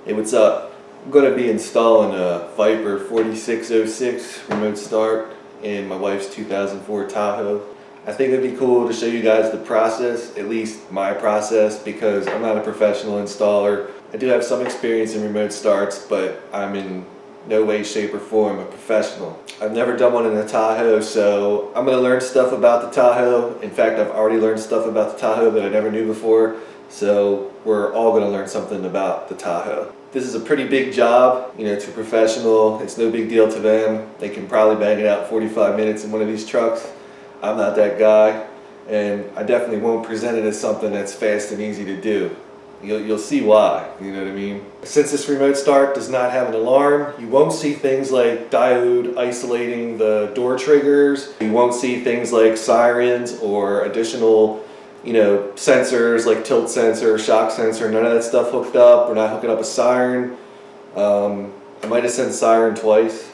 Hey, what's up? I'm going to be installing a Viper 4606 remote start in my wife's 2004 Tahoe. I think it'd be cool to show you guys the process, at least my process, because I'm not a professional installer. I do have some experience in remote starts, but I'm in no way, shape, or form a professional. I've never done one in a Tahoe, so I'm going to learn stuff about the Tahoe. In fact, I've already learned stuff about the Tahoe that I never knew before. So we're all going to learn something about the Tahoe. This is a pretty big job, to a professional. It's no big deal to them. They can probably bang it out in 45 minutes in one of these trucks. I'm not that guy, and I definitely won't present it as something that's fast and easy to do. You'll see why, you know what I mean? Since this remote start does not have an alarm, you won't see things like diode isolating the door triggers. You won't see things like sirens or additional sensors like tilt sensor, shock sensor, none of that stuff hooked up. We're not hooking up a siren. I might have sent siren twice.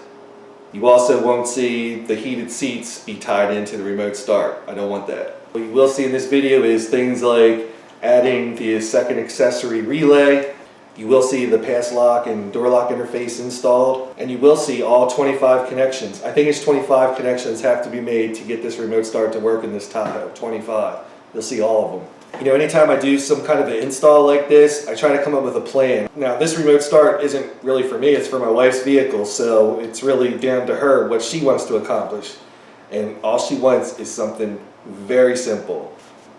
You also won't see the heated seats be tied into the remote start. I don't want that. What you will see in this video is things like adding the second accessory relay. You will see the pass lock and door lock interface installed, and you will see all 25 connections. I think it's 25 connections have to be made to get this remote start to work in this Tahoe, 25. You'll see all of them. Anytime I do some kind of an install like this, I try to come up with a plan. Now, this remote start isn't really for me, it's for my wife's vehicle, so it's really down to her what she wants to accomplish. And all she wants is something very simple.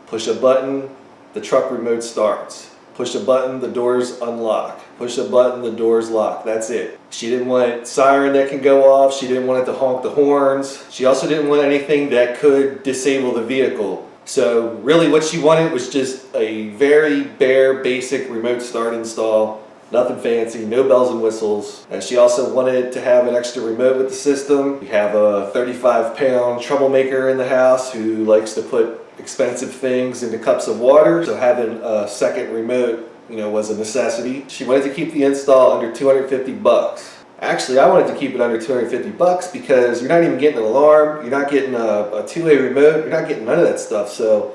Push a button, the truck remote starts. Push a button, the doors unlock. Push a button, the doors lock. That's it. She didn't want siren that can go off. She didn't want it to honk the horns. She also didn't want anything that could disable the vehicle. So really what she wanted was just a very bare, basic remote start install. Nothing fancy, no bells and whistles. And she also wanted to have an extra remote with the system. We have a 35-pound troublemaker in the house who likes to put expensive things into cups of water. So having a second remote, was a necessity. She wanted to keep the install under 250 bucks. Actually, I wanted to keep it under 250 bucks because you're not even getting an alarm, you're not getting a two-way remote, you're not getting none of that stuff. So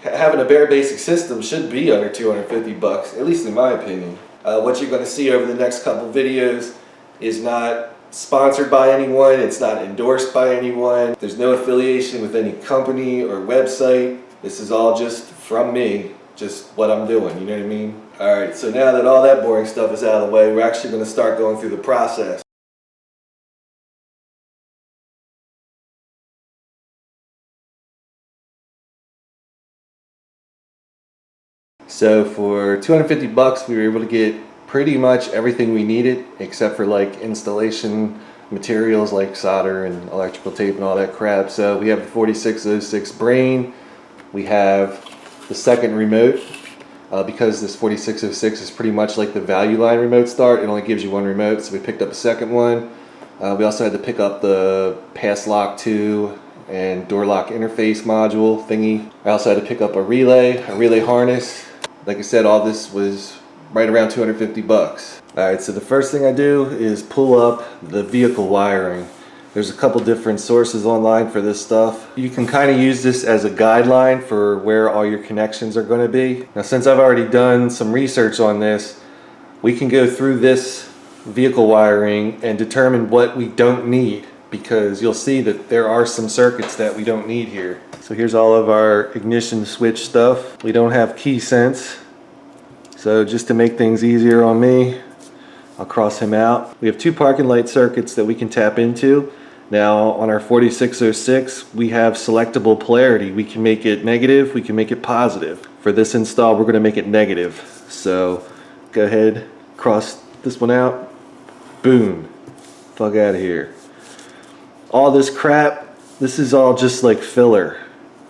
having a bare basic system should be under 250 bucks, at least in my opinion. What you're going to see over the next couple videos is not sponsored by anyone, it's not endorsed by anyone. There's no affiliation with any company or website. This is all just from me, just what I'm doing, you know what I mean? Alright, so now that all that boring stuff is out of the way, we're actually going to start going through the process. So for 250 bucks, we were able to get pretty much everything we needed, except for like installation materials like solder and electrical tape and all that crap. So we have the 4606 brain, we have the second remote. Because this 4606 is pretty much like the value line remote start, it only gives you one remote, so we picked up a second one. We also had to pick up the pass lock 2 and door lock interface module thingy. I also had to pick up a relay harness. Like I said, all this was right around 250 bucks. Alright, so the first thing I do is pull up the vehicle wiring. There's a couple different sources online for this stuff. You can kind of use this as a guideline for where all your connections are going to be. Now, since I've already done some research on this, we can go through this vehicle wiring and determine what we don't need, because you'll see that there are some circuits that we don't need here. So here's all of our ignition switch stuff. We don't have key sense, so just to make things easier on me, I'll cross him out. We have two parking light circuits that we can tap into. Now on our 4606, we have selectable polarity. We can make it negative, we can make it positive. For this install, we're going to make it negative. So go ahead, cross this one out. Boom. Fuck out of here. All this crap, this is all just like filler.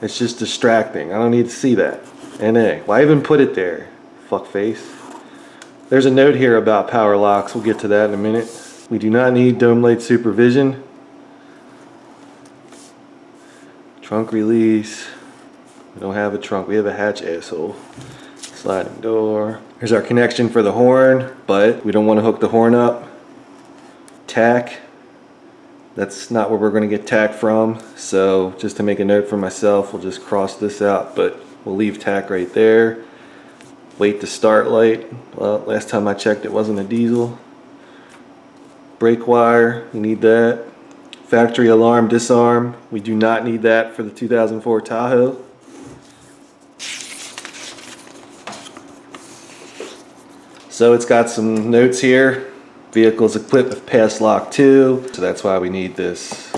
It's just distracting. I don't need to see that. NA. Why even put it there? Fuck face. There's a note here about power locks. We'll get to that in a minute. We do not need dome light supervision. Trunk release. We don't have a trunk. We have a hatch, asshole. Sliding door. Here's our connection for the horn, but we don't want to hook the horn up. Tack. That's not where we're going to get tack from. So just to make a note for myself, we'll just cross this out, but we'll leave tack right there. Wait to start light. Well, last time I checked it wasn't a diesel. Brake wire, you need that. Factory alarm disarm, we do not need that for the 2004 Tahoe. So it's got some notes here. Vehicles equipped with pass lock 2, so that's why we need this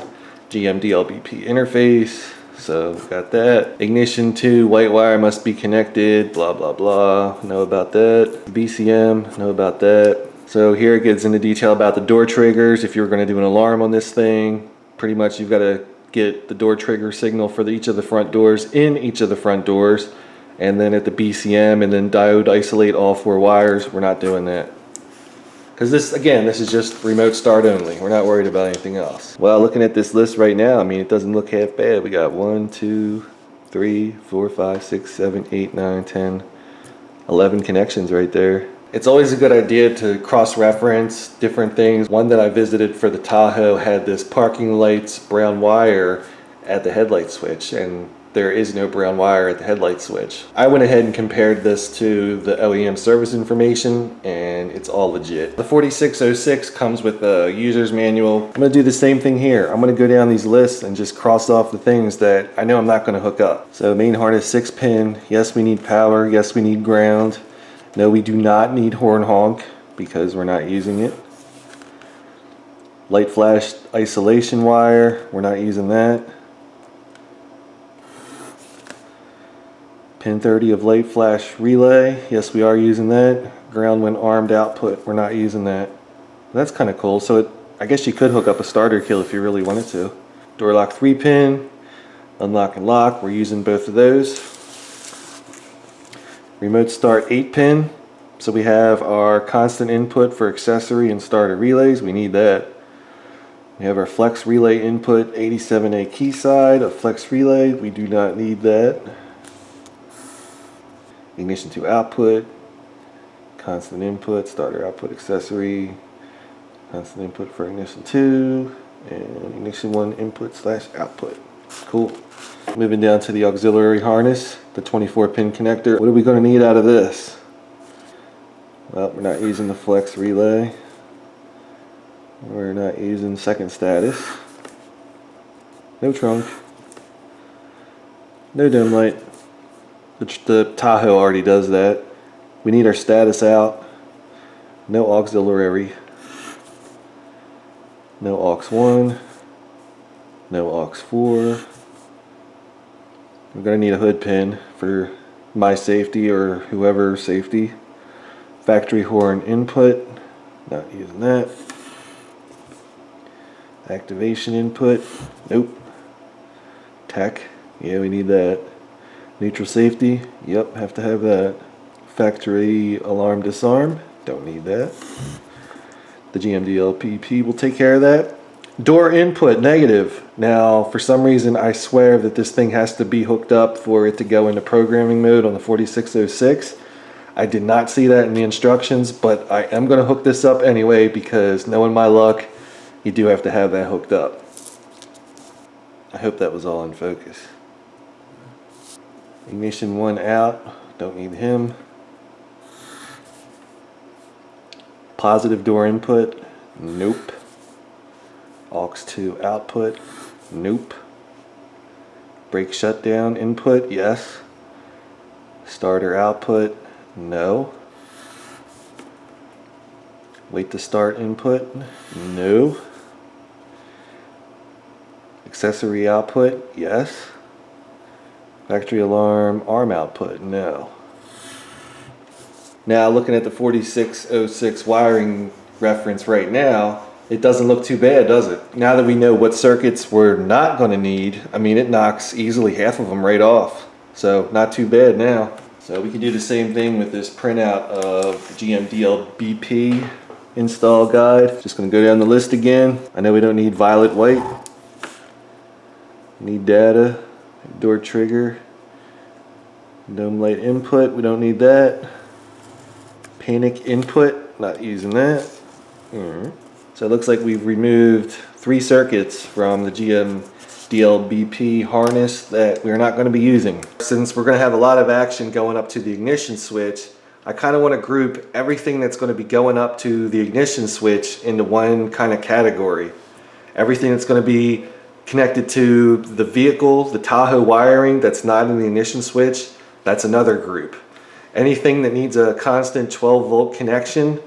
GM DLBP interface. So we've got that. Ignition 2, white wire must be connected, blah, blah, blah. Know about that. BCM, know about that. So here it gets into detail about the door triggers. If you're gonna do an alarm on this thing, pretty much you've gotta get the door trigger signal for each of the front doors in each of the front doors. And then at the BCM and then diode isolate all 4 wires. We're not doing that. Because this, again, this is just remote start only. We're not worried about anything else. Well, looking at this list right now, I mean, it doesn't look half bad. We got 1, 2, 3, 4, 5, 6, 7, 8, 9, 10, 11 connections right there. It's always a good idea to cross-reference different things. One that I visited for the Tahoe had this parking lights brown wire at the headlight switch, and there is no brown wire at the headlight switch. I went ahead and compared this to the OEM service information, and it's all legit. The 4606 comes with a user's manual. I'm gonna do the same thing here. I'm gonna go down these lists and just cross off the things that I know I'm not gonna hook up. So main harness 6-pin, yes we need power, yes we need ground. No, we do not need horn honk because we're not using it. Light flash isolation wire, we're not using that. Pin 30 of light flash relay, yes we are using that. Ground when armed output, we're not using that. That's kind of cool. So I guess you could hook up a starter kill if you really wanted to. Door lock 3-pin, unlock and lock, we're using both of those. Remote start 8-pin, so we have our constant input for accessory and starter relays, we need that. We have our flex relay input 87A key side, a flex relay, we do not need that. Ignition 2 output, constant input, starter output accessory, constant input for ignition 2, and ignition 1 input slash output. Cool. Moving down to the auxiliary harness, the 24-pin connector. What are we going to need out of this? Well, we're not using the flex relay. We're not using second status. No trunk. No dome light. The Tahoe already does that. We need our status out. No auxiliary. No aux 1. No aux 4. We're going to need a hood pin for my safety or whoever's safety. Factory horn input. Not using that. Activation input. Nope. Tech. Yeah, we need that. Neutral safety, yep, have to have that. Factory alarm disarm, don't need that. The GMDLPP will take care of that. Door input, negative. Now, for some reason, I swear that this thing has to be hooked up for it to go into programming mode on the 4606. I did not see that in the instructions, but I am going to hook this up anyway because knowing my luck, you do have to have that hooked up. I hope that was all in focus. Ignition 1 out, don't need him. Positive door input, nope. Aux 2 output, nope. Brake shutdown input, yes. Starter output, no. Wait to start input, no. Accessory output, yes. Factory alarm arm output, no. Now looking at the 4606 wiring reference right now, it doesn't look too bad, does it? Now that we know what circuits we're not going to need, I mean it knocks easily half of them right off. So not too bad now. So we can do the same thing with this printout of the GMDLBP install guide. Just going to go down the list again. I know we don't need violet white. Need data. Door trigger, dome light input, we don't need that. Panic input, not using that. So it looks like we've removed 3 circuits from the GM DLBP harness that we're not going to be using. Since we're going to have a lot of action going up to the ignition switch, I kind of want to group everything that's going to be going up to the ignition switch into one kind of category. Everything that's going to be connected to the vehicle, the Tahoe wiring that's not in the ignition switch, that's another group. Anything that needs a constant 12 volt connection,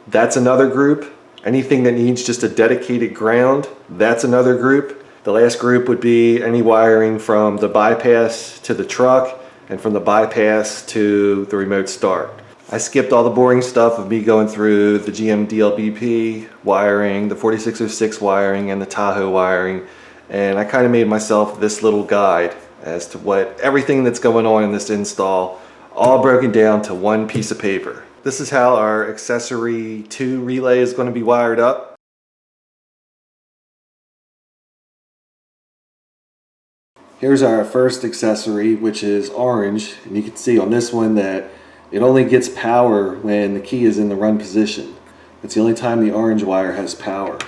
that's another group. Anything that needs just a dedicated ground, that's another group. The last group would be any wiring from the bypass to the truck and from the bypass to the remote start. I skipped all the boring stuff of me going through the GM DLBP wiring, the 4606 wiring, and the Tahoe wiring, and I kind of made myself this little guide as to what everything that's going on in this install, all broken down to one piece of paper. This is how our Accessory 2 relay is going to be wired up. Here's our first accessory, which is orange, and you can see on this one that it only gets power when the key is in the run position. It's the only time the orange wire has power.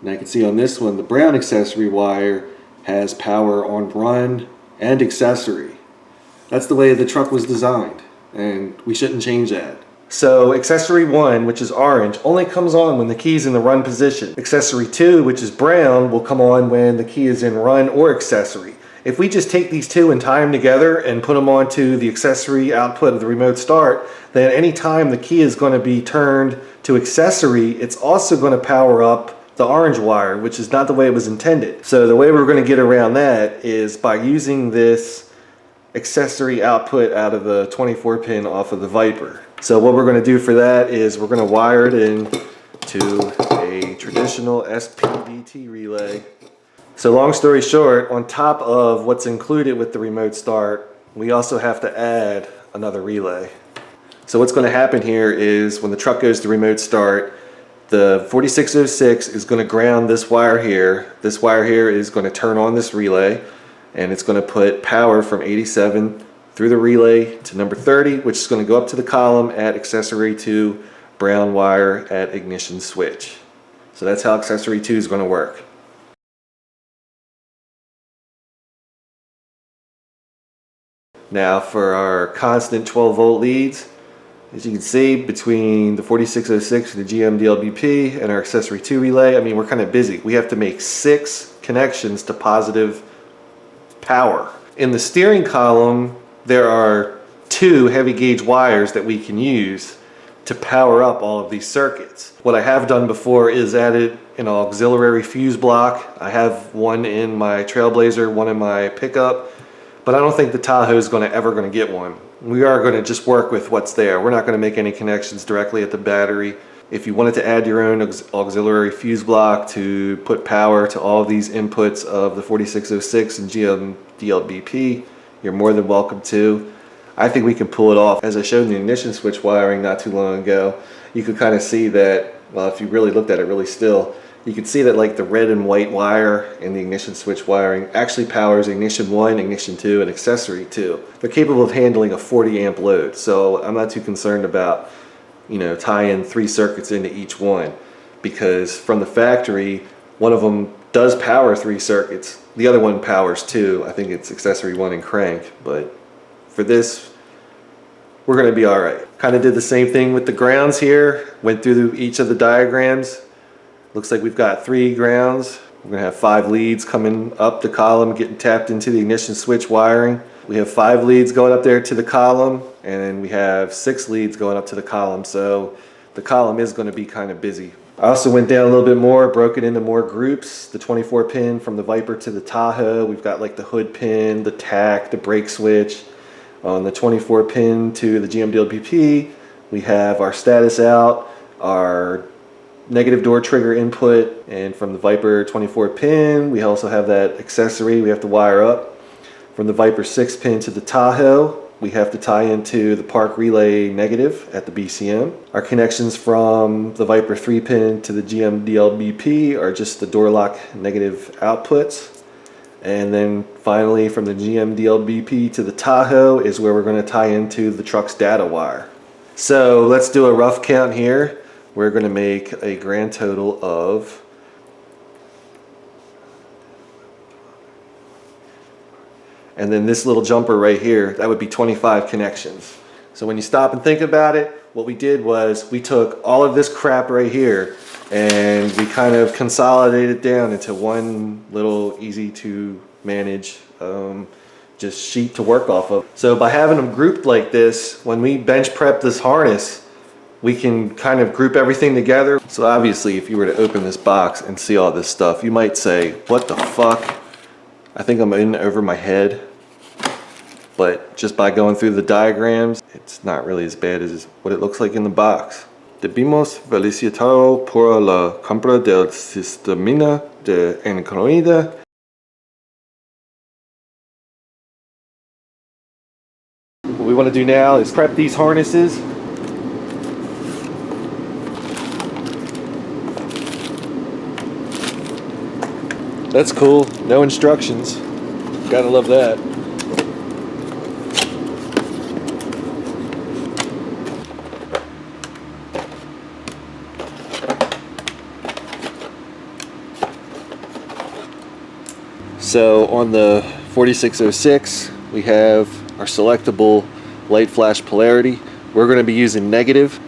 And I can see on this one, the brown accessory wire has power on run and accessory. That's the way the truck was designed, and we shouldn't change that. So accessory 1, which is orange, only comes on when the key is in the run position. Accessory 2, which is brown, will come on when the key is in run or accessory. If we just take these two and tie them together and put them onto the accessory output of the remote start, then any time the key is going to be turned to accessory, it's also going to power up the orange wire, which is not the way it was intended. So the way we're going to get around that is by using this accessory output out of the 24 pin off of the Viper. So what we're going to do for that is we're going to wire it in to a traditional SPDT relay. So long story short, on top of what's included with the remote start, we also have to add another relay. So what's going to happen here is when the truck goes to remote start, the 4606 is going to ground this wire here. This wire here is going to turn on this relay, and it's going to put power from 87 through the relay to number 30, which is going to go up to the column at accessory 2, brown wire at ignition switch. So that's how accessory 2 is going to work. Now for our constant 12 volt leads, as you can see between the 4606 and the GM DLBP and our accessory 2 relay, I mean, we're kind of busy. We have to make 6 connections to positive power. In the steering column, there are 2 heavy gauge wires that we can use to power up all of these circuits. What I have done before is added an auxiliary fuse block. I have one in my Trailblazer, one in my pickup, but I don't think the Tahoe is ever going to get one. We are going to just work with what's there. We're not going to make any connections directly at the battery. If you wanted to add your own auxiliary fuse block to put power to all of these inputs of the 4606 and GM DLBP, you're more than welcome to. I think we can pull it off. As I showed in the ignition switch wiring not too long ago, you could kind of see that, well, if you really looked at it really still, you can see that like the red and white wire in the ignition switch wiring actually powers ignition 1, ignition 2, and accessory 2. They're capable of handling a 40 amp load, so I'm not too concerned about, tying 3 circuits into each one, because from the factory, one of them does power 3 circuits. The other one powers 2. I think it's accessory 1 and crank, but for this, we're going to be all right. Kind of did the same thing with the grounds here. Went through each of the diagrams. Looks like we've got 3 grounds. We're going to have 5 leads coming up the column, getting tapped into the ignition switch wiring. We have 5 leads going up there to the column, and then we have 6 leads going up to the column. So the column is going to be kind of busy. I also went down a little bit more, broke it into more groups. The 24 pin from the Viper to the Tahoe. We've got like the hood pin, the tack, the brake switch. On the 24 pin to the GM DLBP, we have our status out, our negative door trigger input, and from the Viper 24 pin, we also have that accessory we have to wire up. From the Viper 6 pin to the Tahoe, we have to tie into the park relay negative at the BCM. Our connections from the Viper 3 pin to the GM DLBP are just the door lock negative outputs. And then finally from the GM DLBP to the Tahoe is where we're going to tie into the truck's data wire. So let's do a rough count here. We're going to make a grand total of and then this little jumper right here, that would be 25 connections. So when you stop and think about it, what we did was we took all of this crap right here and we kind of consolidated it down into one little easy to manage just sheet to work off of. So by having them grouped like this, when we bench prep this harness, we can kind of group everything together. So obviously if you were to open this box and see all this stuff, you might say, what the fuck? I think I'm in over my head. But just by going through the diagrams, it's not really as bad as what it looks like in the box. Debemos felicitarlo por la compra del sistema de Android. What we want to do now is prep these harnesses. That's cool. No instructions. Gotta love that. So on the 4606, we have our selectable light flash polarity. We're going to be using negative.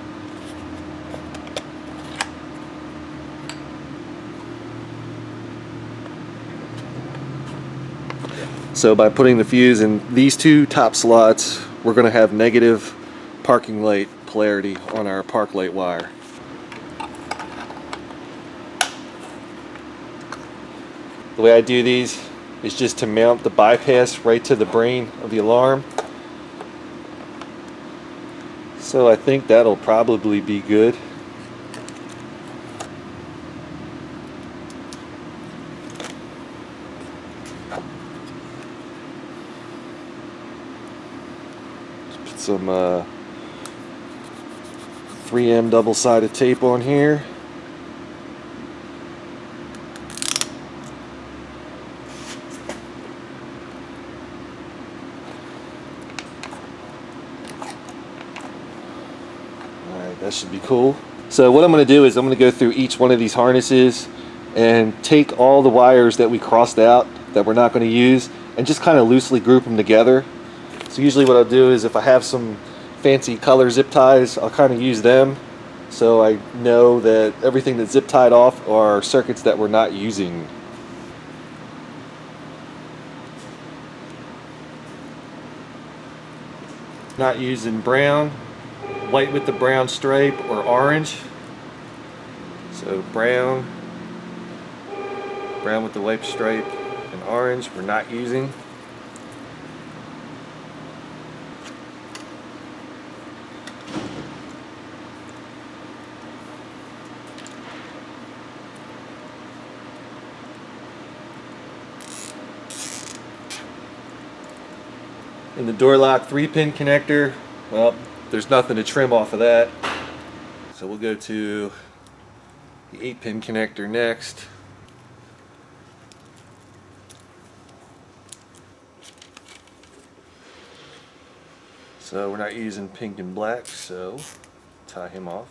So by putting the fuse in these two top slots, we're going to have negative parking light polarity on our park light wire. The way I do these is just to mount the bypass right to the brain of the alarm. So I think that'll probably be good. Just put some 3M double-sided tape on here. That should be cool. So what I'm going to do is I'm going to go through each one of these harnesses and take all the wires that we crossed out that we're not going to use and just kind of loosely group them together. So usually what I'll do is if I have some fancy color zip ties, I'll kind of use them so I know that everything that's zip tied off are circuits that we're not using. Not using brown, white with the brown stripe, or orange. So brown with the white stripe, and orange we're not using. And the door lock 3-pin connector, well, there's nothing to trim off of that. So we'll go to the 8-pin connector next. So we're not using pink and black, so tie him off.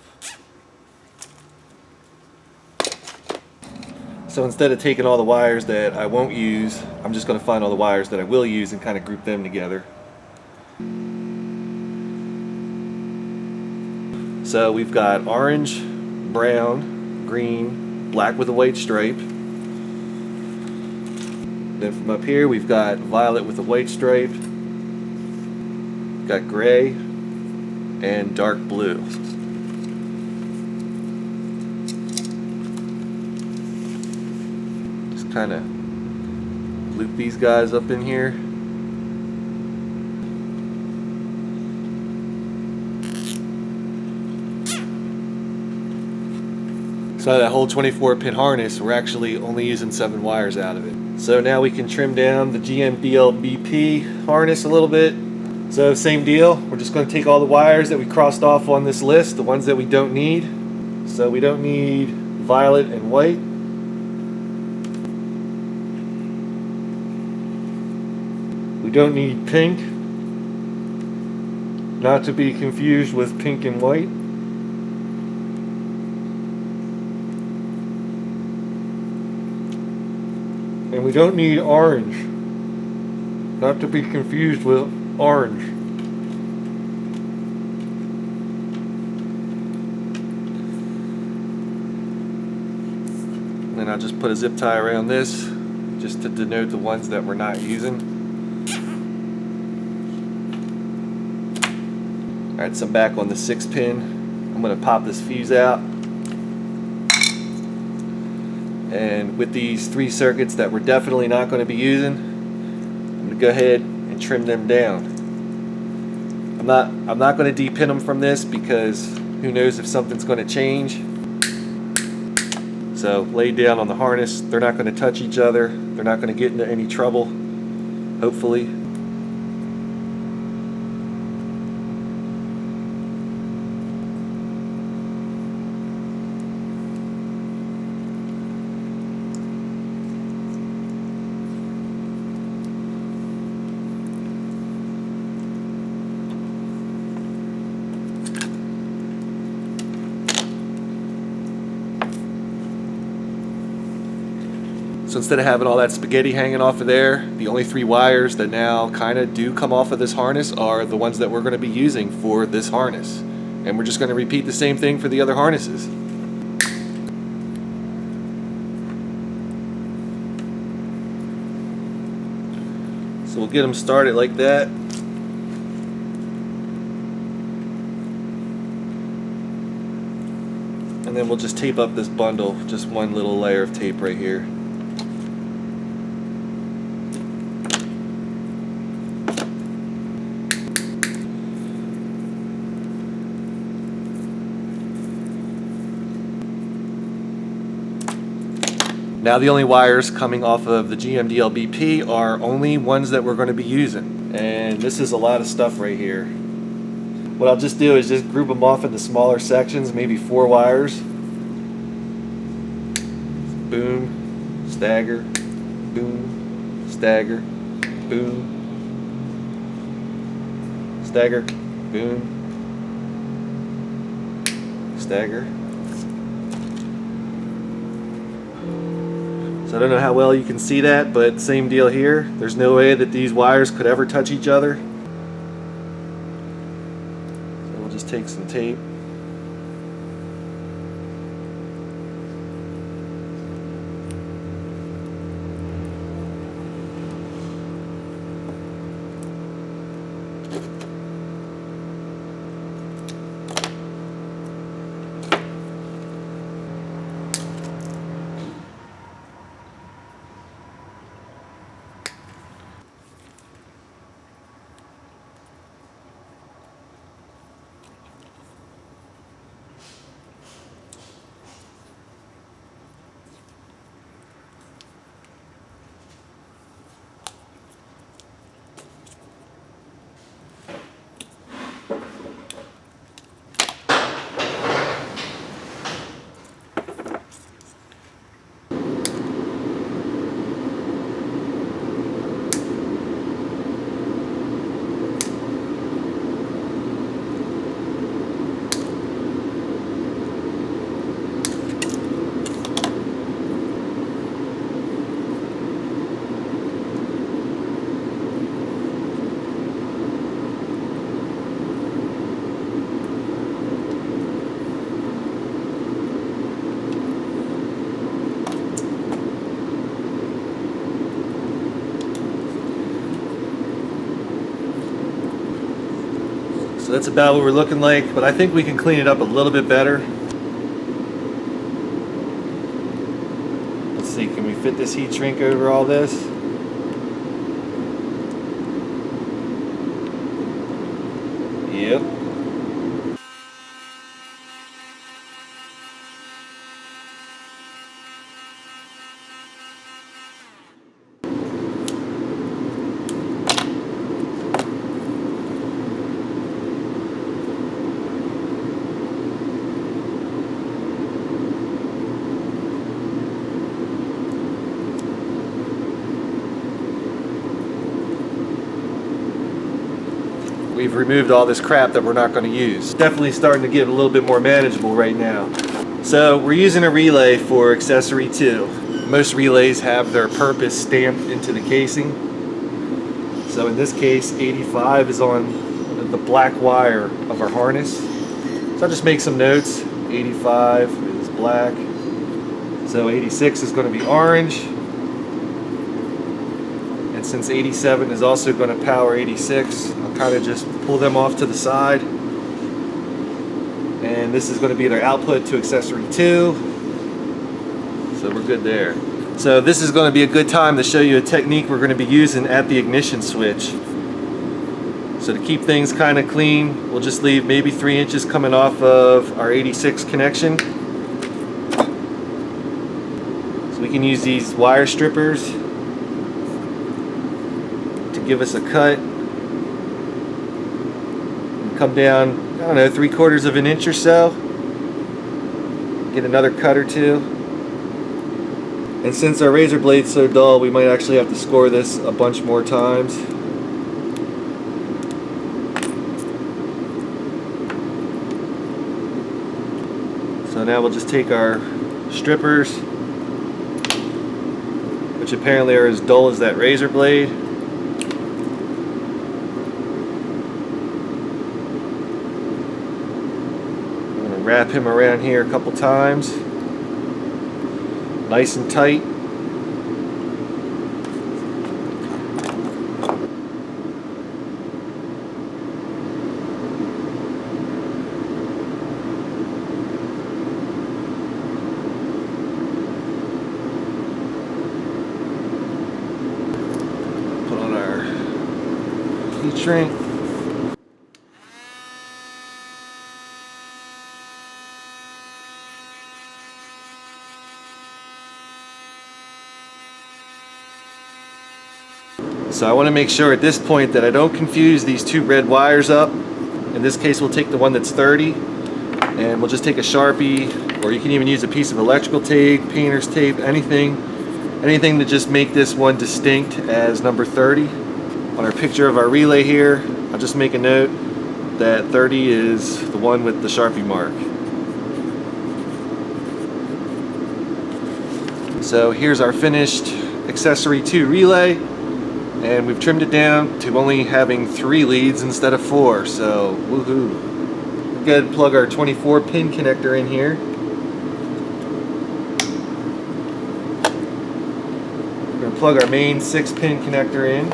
So instead of taking all the wires that I won't use, I'm just going to find all the wires that I will use and kind of group them together. So we've got orange, brown, green, black with a white stripe. Then from up here we've got violet with a white stripe. We've got gray and dark blue. Just kind of loop these guys up in here. So that whole 24-pin harness, we're actually only using 7 wires out of it. So now we can trim down the GMBLBP harness a little bit. So same deal, we're just going to take all the wires that we crossed off on this list, the ones that we don't need. So we don't need violet and white. We don't need pink, not to be confused with pink and white. And we don't need orange, not to be confused with orange. And then I'll just put a zip tie around this just to denote the ones that we're not using. Alright, so I'm back on the 6-pin. I'm going to pop this fuse out. And with these 3 circuits that we're definitely not going to be using, I'm going to go ahead and trim them down. I'm not going to de-pin them from this because who knows if something's going to change. So lay down on the harness. They're not going to touch each other. They're not going to get into any trouble, hopefully. So instead of having all that spaghetti hanging off of there, the only 3 wires that now kind of do come off of this harness are the ones that we're going to be using for this harness. And we're just going to repeat the same thing for the other harnesses. So we'll get them started like that. And then we'll just tape up this bundle, just one little layer of tape right here. Now the only wires coming off of the GMDL-BP are only ones that we're going to be using. And this is a lot of stuff right here. What I'll just do is just group them off into smaller sections, maybe 4 wires. Boom, stagger, boom, stagger, boom, stagger, boom, stagger. So I don't know how well you can see that, but same deal here. There's no way that these wires could ever touch each other. So we'll just take some tape. So that's about what we're looking like, but I think we can clean it up a little bit better. Let's see, can we fit this heat shrink over all this? Yep. We've removed all this crap that we're not going to use. Definitely starting to get a little bit more manageable right now. So we're using a relay for Accessory 2. Most relays have their purpose stamped into the casing. So in this case, 85 is on the black wire of our harness. So I'll just make some notes. 85 is black, So 86 is going to be orange. And since 87 is also going to power 86, I'll kind of just pull them off to the side. And this is going to be their output to Accessory 2. So we're good there. So this is going to be a good time to show you a technique we're going to be using at the ignition switch. So to keep things kind of clean, we'll just leave maybe 3 inches coming off of our 86 connection. So we can use these wire strippers to give us a cut. And come down, I don't know, 3/4 of an inch or so. Get another cut or two. And since our razor blade's so dull, we might actually have to score this a bunch more times. So now we'll just take our strippers, which apparently are as dull as that razor blade. I'm going to wrap him around here a couple times, nice and tight. Heat shrink. So I want to make sure at this point that I don't confuse these two red wires up. In this case, we'll take the one that's 30, and we'll just take a Sharpie, or you can even use a piece of electrical tape, painter's tape, anything to just make this one distinct as number 30. On our picture of our relay here, I'll just make a note that 30 is the one with the Sharpie mark. So here's our finished Accessory 2 relay, and we've trimmed it down to only having 3 leads instead of 4, so woohoo. We'll go ahead and plug our 24 pin connector in here. We're going to plug our main 6 pin connector in.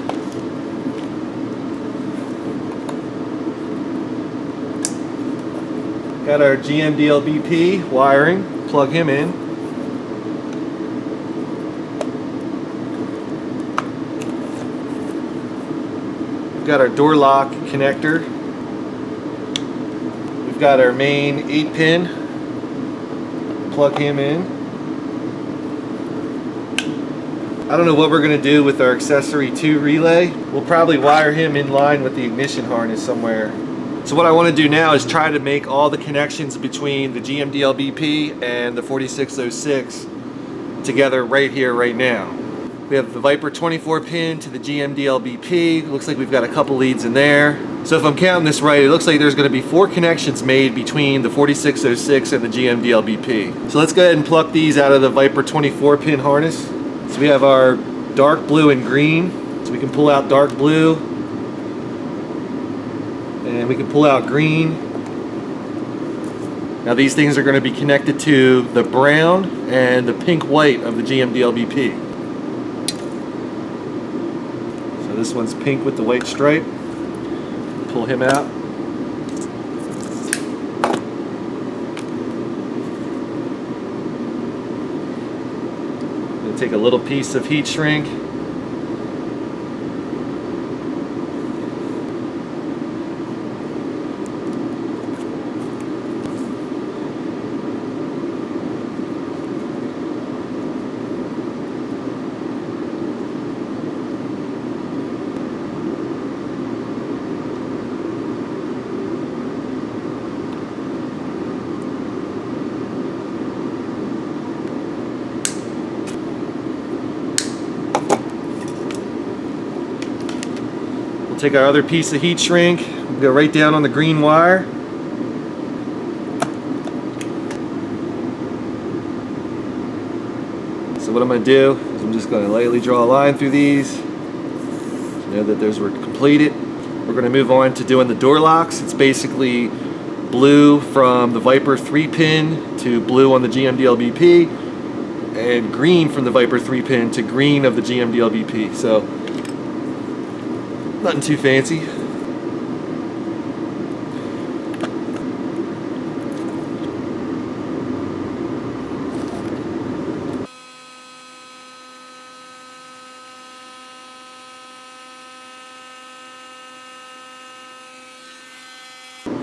Got our GMDLBP wiring, plug him in. We've got our door lock connector. We've got our main 8 pin, plug him in. I don't know what we're going to do with our Accessory 2 relay. We'll probably wire him in line with the ignition harness somewhere. So what I want to do now is try to make all the connections between the GMDLBP and the 4606 together right here, right now. We have the Viper 24 pin to the GMDLBP. Looks like we've got a couple leads in there. So if I'm counting this right, it looks like there's going to be 4 connections made between the 4606 and the GMDLBP. So let's go ahead and pluck these out of the Viper 24 pin harness. So we have our dark blue and green. So we can pull out dark blue. And we can pull out green. Now these things are going to be connected to the brown and the pink white of the GMDLBP. So this one's pink with the white stripe. Pull him out. I'm going to take a little piece of heat shrink. We'll take our other piece of heat shrink, we'll go right down on the green wire. So what I'm going to do is I'm just going to lightly draw a line through these so you know that those were completed. We're going to move on to doing the door locks. It's basically blue from the Viper 3 pin to blue on the GMDLBP. and green from the Viper 3-pin to green of the GMDLBP. So nothing too fancy.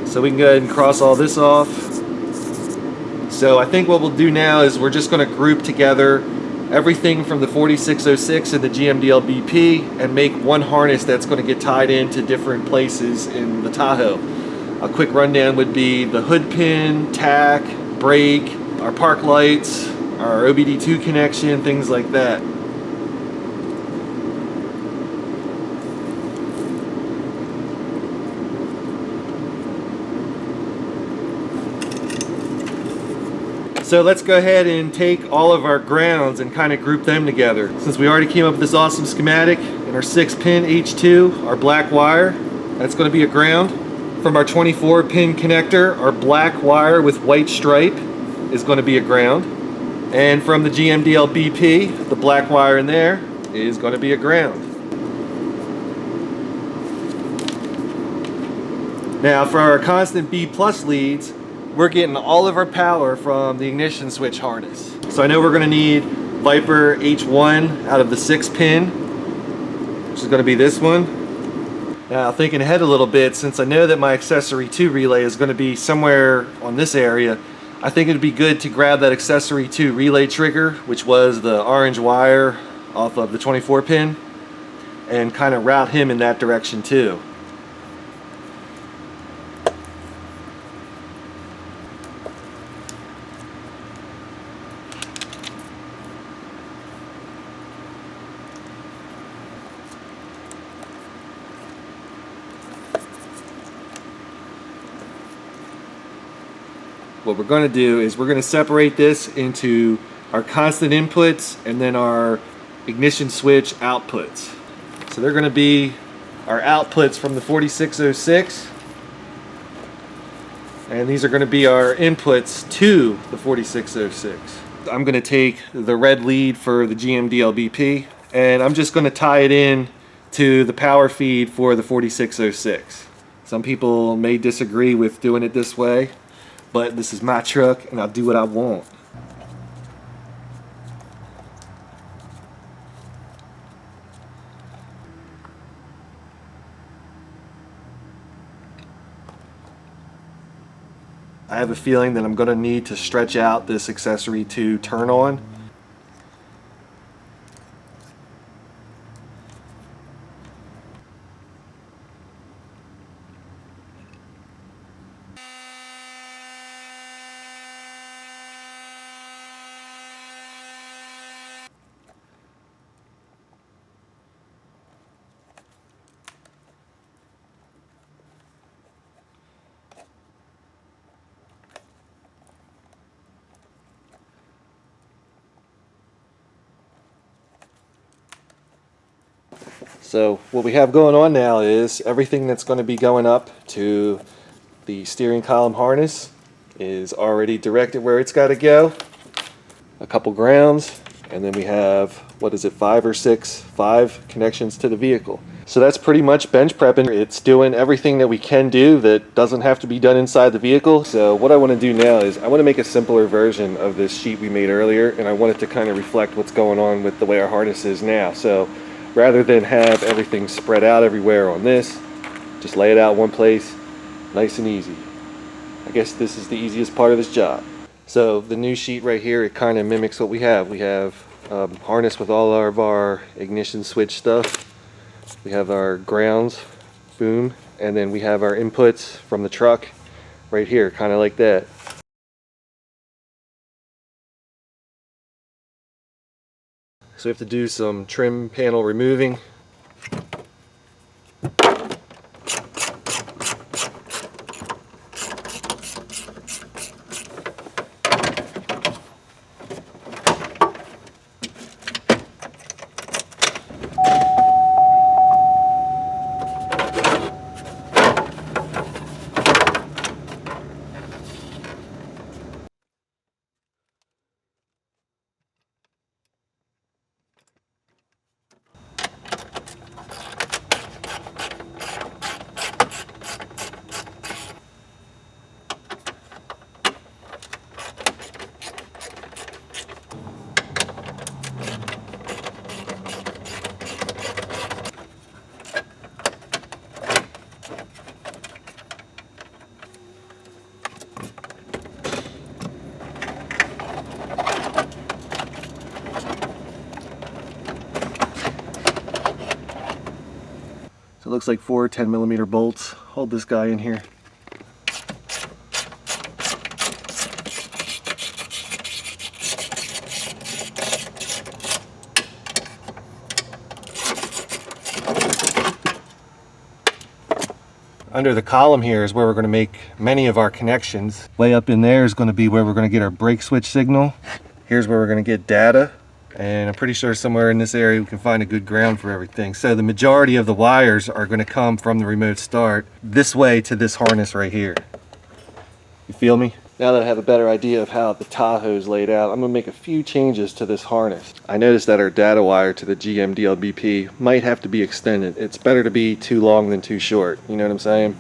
So we can go ahead and cross all this off. So I think what we'll do now is we're just going to group together everything from the 4606 and the GMDLBP and make one harness that's going to get tied into different places in the Tahoe. A quick rundown would be the hood pin, tack, brake, our park lights, our OBD2 connection, things like that. So let's go ahead and take all of our grounds and kind of group them together. Since we already came up with this awesome schematic, and our 6-pin H2, our black wire, that's going to be a ground. From our 24-pin connector, our black wire with white stripe is going to be a ground. And from the GMDLBP, the black wire in there is going to be a ground. Now for our constant B+ leads, we're getting all of our power from the ignition switch harness. So I know we're going to need Viper H1 out of the 6-pin, which is going to be this one. Now thinking ahead a little bit, since I know that my Accessory 2 relay is going to be somewhere on this area, I think it would be good to grab that Accessory 2 relay trigger, which was the orange wire off of the 24-pin, and kind of route him in that direction too. What we're going to do is we're going to separate this into our constant inputs and then our ignition switch outputs. So they're going to be our outputs from the 4606, and these are going to be our inputs to the 4606. I'm going to take the red lead for the GMDLBP, and I'm just going to tie it in to the power feed for the 4606. Some people may disagree with doing it this way, but this is my truck and I'll do what I want. I have a feeling that I'm going to need to stretch out this Accessory to turn on. So what we have going on now is everything that's going to be going up to the steering column harness is already directed where it's got to go. A couple grounds, and then we have, what is it, 5 or 6, 5 connections to the vehicle. So that's pretty much bench prepping. It's doing everything that we can do that doesn't have to be done inside the vehicle. So what I want to do now is I want to make a simpler version of this sheet we made earlier, and I want it to kind of reflect what's going on with the way our harness is now. So rather than have everything spread out everywhere on this, just lay it out one place, nice and easy. I guess this is the easiest part of this job. So the new sheet right here, it kind of mimics what we have. We have harness with all of our ignition switch stuff. We have our grounds, boom, and then we have our inputs from the truck right here, kind of like that. So we have to do some trim panel removing. looks like 4 10mm bolts. Hold this guy in here. Under the column here is where we're going to make many of our connections. Way up in there is going to be where we're going to get our brake switch signal. Here's where we're going to get data. And I'm pretty sure somewhere in this area we can find a good ground for everything. So the majority of the wires are going to come from the remote start this way to this harness right here. You feel me? Now that I have a better idea of how the Tahoe is laid out, I'm going to make a few changes to this harness. I noticed that our data wire to the GM DLBP might have to be extended. It's better to be too long than too short. You know what I'm saying?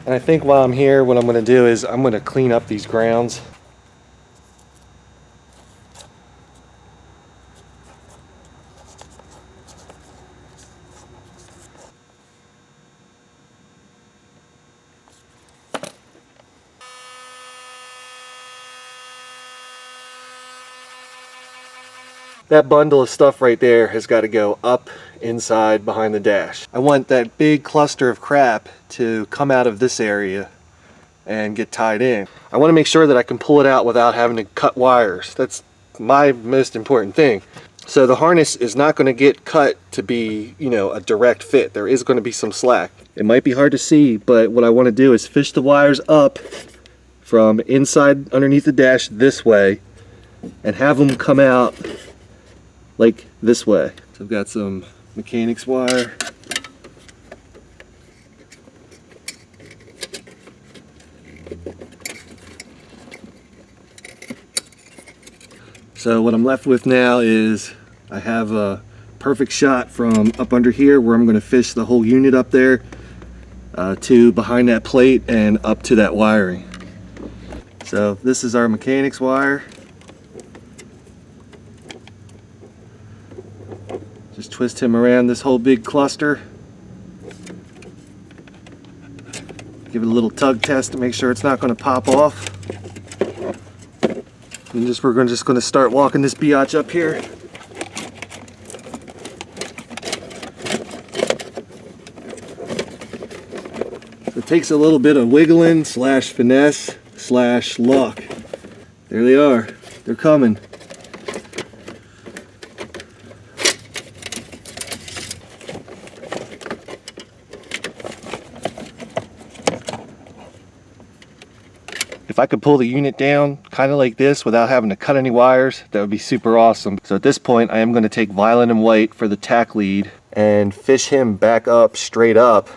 And I think while I'm here, what I'm going to do is I'm going to clean up these grounds. That bundle of stuff right there has got to go up inside behind the dash. I want that big cluster of crap to come out of this area and get tied in. I want to make sure that I can pull it out without having to cut wires. That's my most important thing. So the harness is not going to get cut to be, you know, a direct fit. There is going to be some slack. It might be hard to see, but what I want to do is fish the wires up from inside underneath the dash this way and have them come out like this way. So I've got some mechanics wire. So what I'm left with now is I have a perfect shot from up under here where I'm going to fish the whole unit up there to behind that plate and up to that wiring. So this is our mechanics wire. Just twist him around this whole big cluster. Give it a little tug test to make sure it's not going to pop off. And we're just going to start walking this biatch up here. So it takes a little bit of wiggling / finesse / luck. There they are. They're coming. If I could pull the unit down kind of like this without having to cut any wires, that would be super awesome. So at this point, I am going to take Violet and White for the tack lead and fish him back up straight up.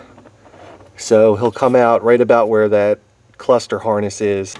So he'll come out right about where that cluster harness is.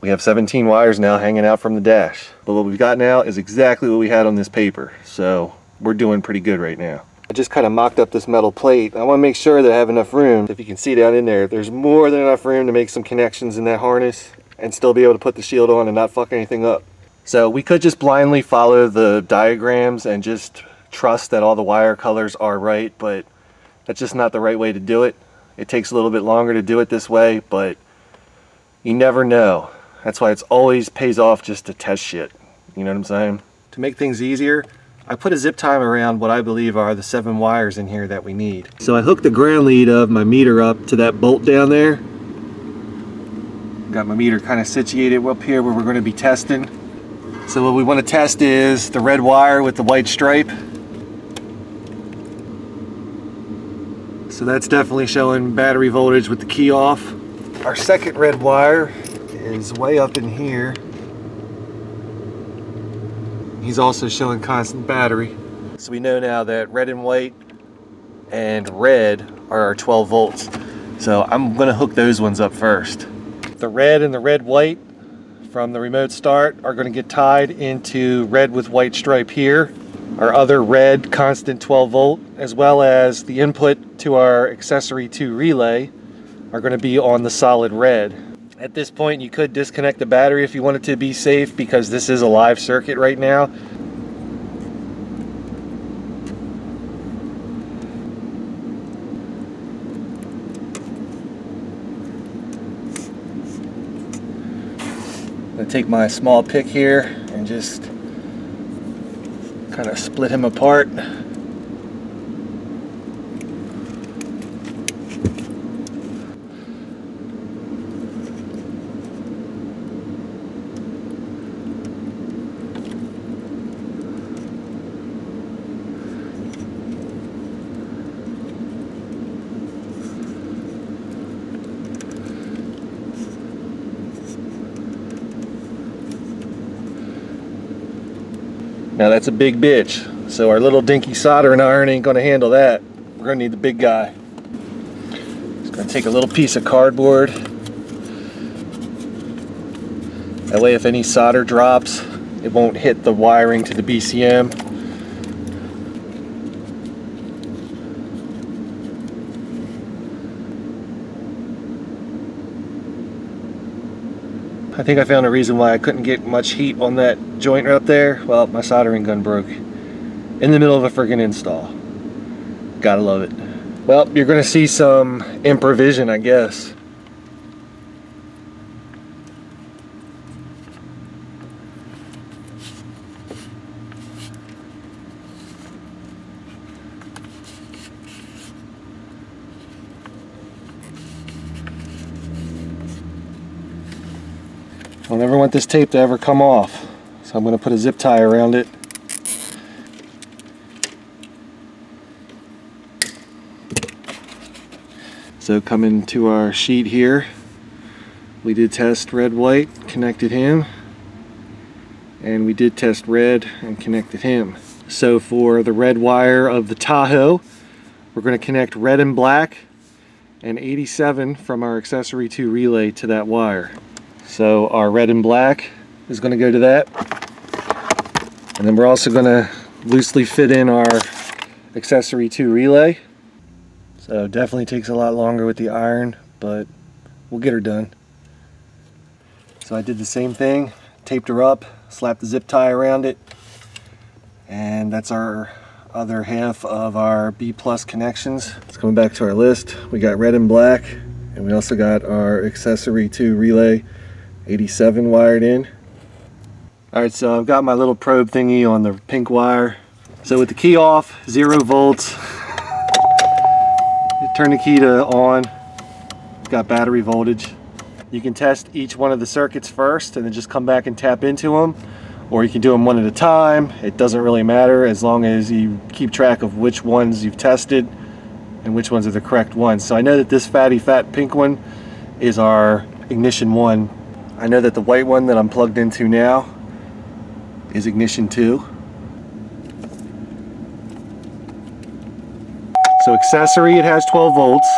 We have 17 wires now hanging out from the dash. But what we've got now is exactly what we had on this paper. So we're doing pretty good right now. I just kind of mocked up this metal plate. I want to make sure that I have enough room. If you can see down in there, there's more than enough room to make some connections in that harness and still be able to put the shield on and not fuck anything up. So we could just blindly follow the diagrams and just trust that all the wire colors are right, but that's just not the right way to do it. It takes a little bit longer to do it this way, but you never know. That's why it's always pays off just to test shit. You know what I'm saying? To make things easier, I put a zip tie around what I believe are the 7 wires in here that we need. So I hooked the ground lead of my meter up to that bolt down there. Got my meter kind of situated up here where we're going to be testing. So what we want to test is the red wire with the white stripe. So that's definitely showing battery voltage with the key off. Our second red wire is way up in here. He's also showing constant battery. So we know now that red and white and red are our 12 volts. So I'm going to hook those ones up first. The red and the red white from the remote start are going to get tied into red with white stripe here. Our other red constant 12 volt, as well as the input to our Accessory 2 relay, are going to be on the solid red. At this point, you could disconnect the battery if you wanted to be safe, because this is a live circuit right now. I'm gonna take my small pick here and just kind of split him apart. Now that's a big bitch, so our little dinky soldering iron ain't gonna handle that. We're gonna need the big guy. Just gonna take a little piece of cardboard. That way if any solder drops, it won't hit the wiring to the BCM. I think I found a reason why I couldn't get much heat on that joint right up there. Well, my soldering gun broke in the middle of a friggin' install. Gotta love it. Well, you're gonna see some improvision, I guess. I don't ever want this tape to ever come off, so I'm going to put a zip tie around it. So coming to our sheet here, we did test red, white, connected him, and we did test red and connected him. So for the red wire of the Tahoe, we're going to connect red and black and 87 from our Accessory 2 relay to that wire. So our red and black is going to go to that, and then we're also going to loosely fit in our Accessory 2 relay. So definitely takes a lot longer with the iron, but we'll get her done. So I did the same thing, taped her up, slapped the zip tie around it, and that's our other half of our B+ connections. It's coming back to our list. We got red and black, and we also got our Accessory 2 relay 87 wired in. Alright, so I've got my little probe thingy on the pink wire. So with the key off, 0 volts. You turn the key to on. It's got battery voltage. You can test each one of the circuits first and then just come back and tap into them. Or you can do them one at a time. It doesn't really matter as long as you keep track of which ones you've tested and which ones are the correct ones. So I know that this fatty fat pink one is our ignition 1. I know that the white one that I'm plugged into now is ignition 2. So accessory, it has 12 volts.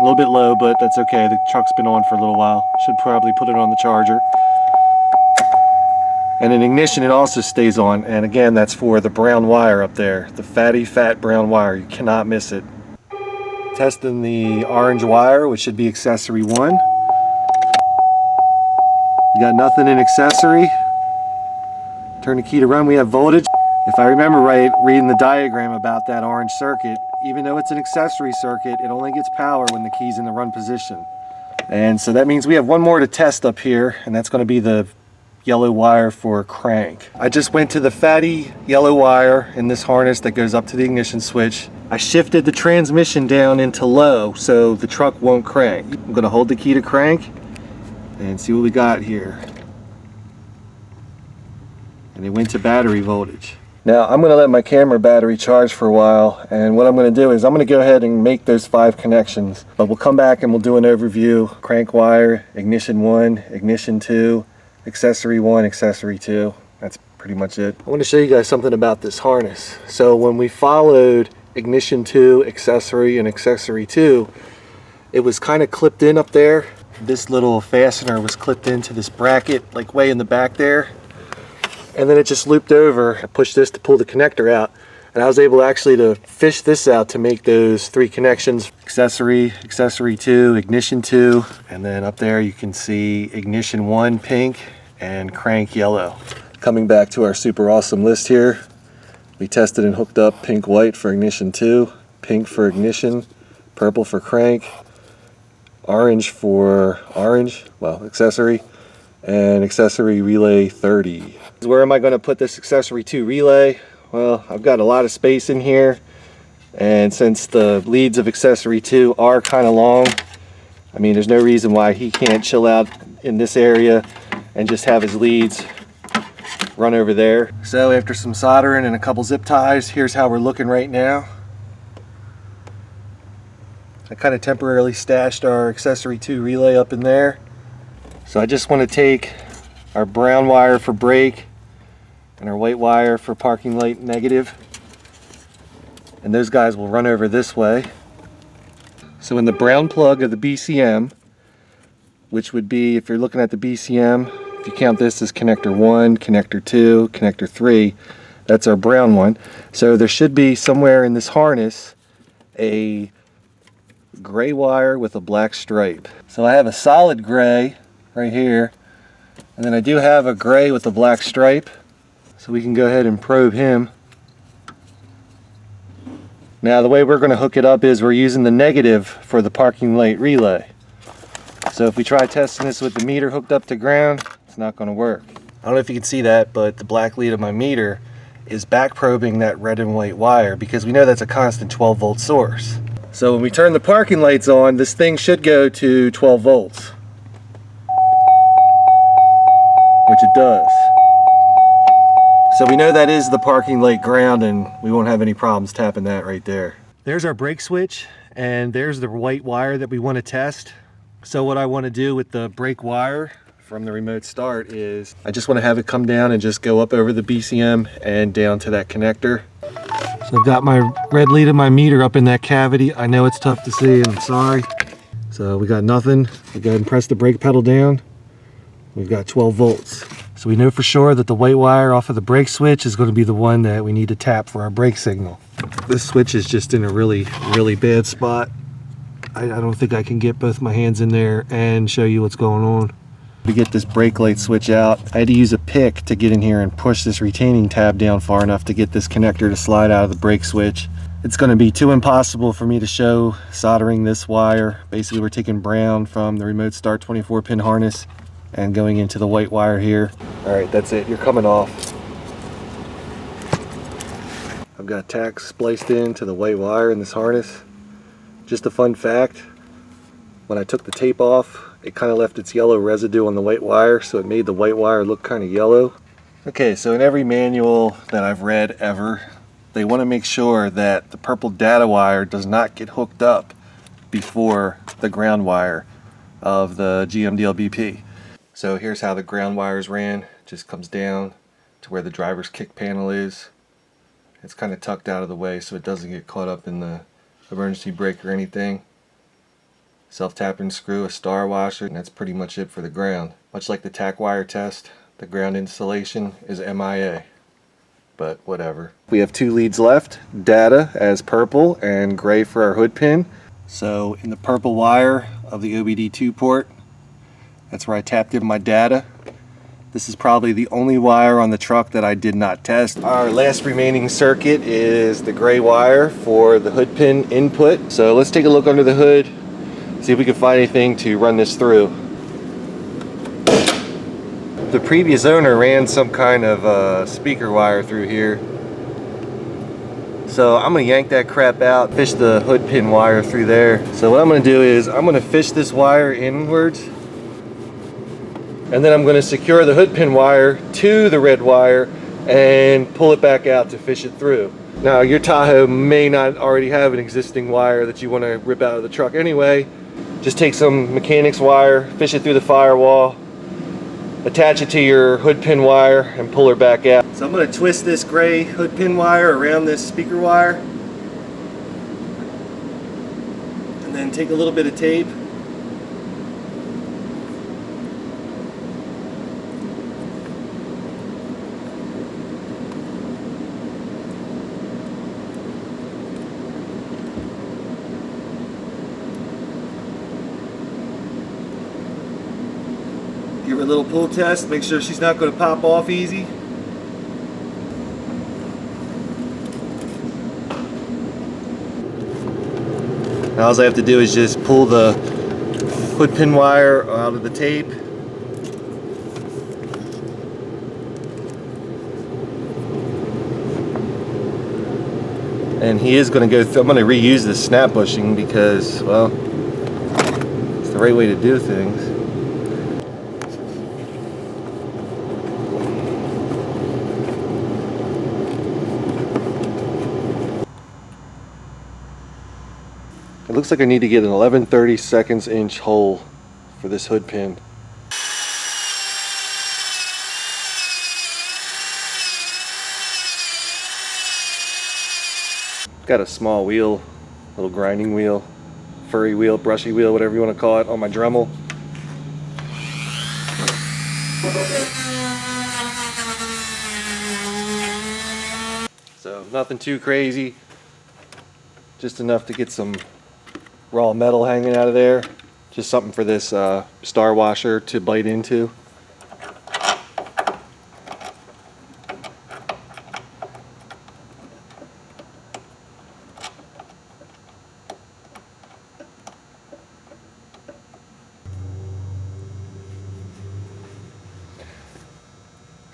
A little bit low, but that's okay. The truck's been on for a little while. Should probably put it on the charger. And in ignition, it also stays on. And again, that's for the brown wire up there. The fatty, fat brown wire. You cannot miss it. Testing the orange wire, which should be accessory 1. We got nothing in accessory. Turn the key to run, we have voltage. If I remember right, reading the diagram about that orange circuit, even though it's an accessory circuit, it only gets power when the key's in the run position. And so that means we have one more to test up here, and that's going to be the yellow wire for crank. I just went to the fatty yellow wire in this harness that goes up to the ignition switch. I shifted the transmission down into low so the truck won't crank. I'm going to hold the key to crank and see what we got here. And it went to battery voltage. Now I'm going to let my camera battery charge for a while, and what I'm going to do is I'm going to go ahead and make those 5 connections, but we'll come back and we'll do an overview. Crank wire, ignition 1, ignition 2, accessory 1, accessory 2. That's pretty much it. I want to show you guys something about this harness. So when we followed ignition 2, accessory, and accessory 2, it was kind of clipped in up there. This little fastener was clipped into this bracket like way in the back there, and then it just looped over. I pushed this to pull the connector out, And I was able actually to fish this out to make those 3 connections. Accessory, accessory 2, ignition 2, and then up there you can see ignition 1 pink and crank yellow. Coming back to our super awesome list here, we tested and hooked up pink white for ignition 2, pink for ignition, purple for crank, orange for orange, well, accessory, and accessory relay 30. Where am I going to put this accessory 2 relay? Well, I've got a lot of space in here, and since the leads of accessory 2 are kind of long, I mean, there's no reason why he can't chill out in this area and just have his leads run over there. So after some soldering and a couple zip ties, here's how we're looking right now. I kind of temporarily stashed our accessory 2 relay up in there. So I just want to take our brown wire for brake and our white wire for parking light negative, and those guys will run over this way. So in the brown plug of the BCM, which would be, if you're looking at the BCM, if you count this as connector 1, connector 2, connector 3, that's our brown one. So there should be somewhere in this harness a gray wire with a black stripe. So I have a solid gray right here, and then I do have a gray with a black stripe. So we can go ahead and probe him. Now the way we're going to hook it up is we're using the negative for the parking light relay. So if we try testing this with the meter hooked up to ground, it's not going to work. I don't know if you can see that, but the black lead of my meter is back probing that red and white wire because we know that's a constant 12 volt source. So when we turn the parking lights on, this thing should go to 12 volts, which it does. So we know that is the parking light ground, and we won't have any problems tapping that right there. There's our brake switch, and there's the white wire that we want to test. So what I want to do with the brake wire from the remote start is I just want to have it come down and just go up over the BCM and down to that connector. So I've got my red lead of my meter up in that cavity. I know it's tough to see, I'm sorry. So we got nothing. We go ahead and press the brake pedal down. We've got 12 volts. So we know for sure that the white wire off of the brake switch is going to be the one that we need to tap for our brake signal. This switch is just in a really bad spot. I don't think I can get both my hands in there and show you what's going on. To get this brake light switch out, I had to use a pick to get in here and push this retaining tab down far enough to get this connector to slide out of the brake switch. It's going to be too impossible for me to show soldering this wire. Basically, we're taking brown from the remote start 24 pin harness and going into the white wire here. All right, that's it, you're coming off. I've got tacks spliced into the white wire in this harness. Just a fun fact, when I took the tape off, it kind of left its yellow residue on the white wire, so it made the white wire look kind of yellow. Okay, so in every manual that I've read ever, they want to make sure that the purple data wire does not get hooked up before the ground wire of the GMDLBP. So here's how the ground wires ran. It just comes down to where the driver's kick panel is. It's kind of tucked out of the way so it doesn't get caught up in the emergency brake or anything. Self-tapping screw, a star washer, and that's pretty much it for the ground. Much like the tack wire test, the ground installation is MIA, but whatever. We have 2 leads left, data as purple and gray for our hood pin. So in the purple wire of the OBD2 port, that's where I tapped in my data. This is probably the only wire on the truck that I did not test. Our last remaining circuit is the gray wire for the hood pin input. So let's take a look under the hood, see if we can find anything to run this through. The previous owner ran some kind of speaker wire through here. So I'm gonna yank that crap out, fish the hood pin wire through there. So what I'm gonna do is I'm gonna fish this wire inwards, and then I'm going to secure the hood pin wire to the red wire and pull it back out to fish it through. Now your Tahoe may not already have an existing wire that you want to rip out of the truck anyway. Just take some mechanics wire, fish it through the firewall, attach it to your hood pin wire, and pull her back out. So I'm going to twist this gray hood pin wire around this speaker wire, and then take a little bit of tape, Do a little pull test, make sure she's not going to pop off easy. Now all I have to do is just pull the hood pin wire out of the tape. And he is going to go through, I'm going to reuse this snap bushing because, well, it's the right way to do things. It looks like I need to get an 11/32 inch hole for this hood pin. Got a small wheel, little grinding wheel, furry wheel, brushy wheel, whatever you want to call it, on my Dremel. So nothing too crazy, just enough to get some raw metal hanging out of there. Just something for this star washer to bite into.